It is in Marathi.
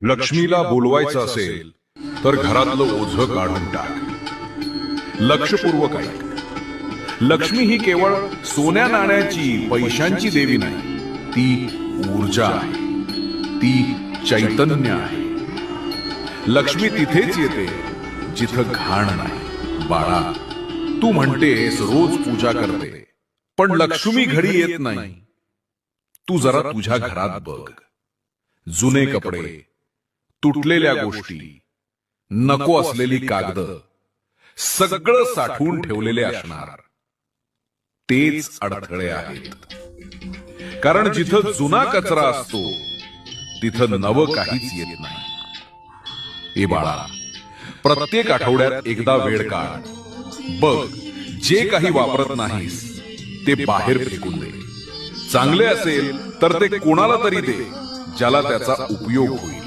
लक्ष्मीला बोलवायचं असेल तर घरातलं ओझं काढून टाक. लक्षपूर्वक ऐक. लक्ष्मी ही केवळ सोन्या नाण्याची पैशांची देवी नाही, ती ऊर्जा आहे, ती चैतन्य आहे. लक्ष्मी तिथेच येते जिथं घाण नाही. बाळा, तू म्हणतेस रोज पूजा करते, पण लक्ष्मी घडी येत नाही. तू जरा तुझ्या घरात बघ. जुने कपडे, तुटलेल्या गोष्टी, नको असलेली कागद, सगळं साठवून ठेवलेले असणार. तेच अडथळे आहेत. कारण जिथं जुना कचरा असतो तिथं नवं काहीच येत नाही. ए बाळा, प्रत्येक आठवड्यात एकदा वेळ काढ. बघ, जे काही वापरत नाहीस ते बाहेर फेकून दे. चांगले असेल तर ते कोणाला तरी दे ज्याला त्याचा उपयोग होईल.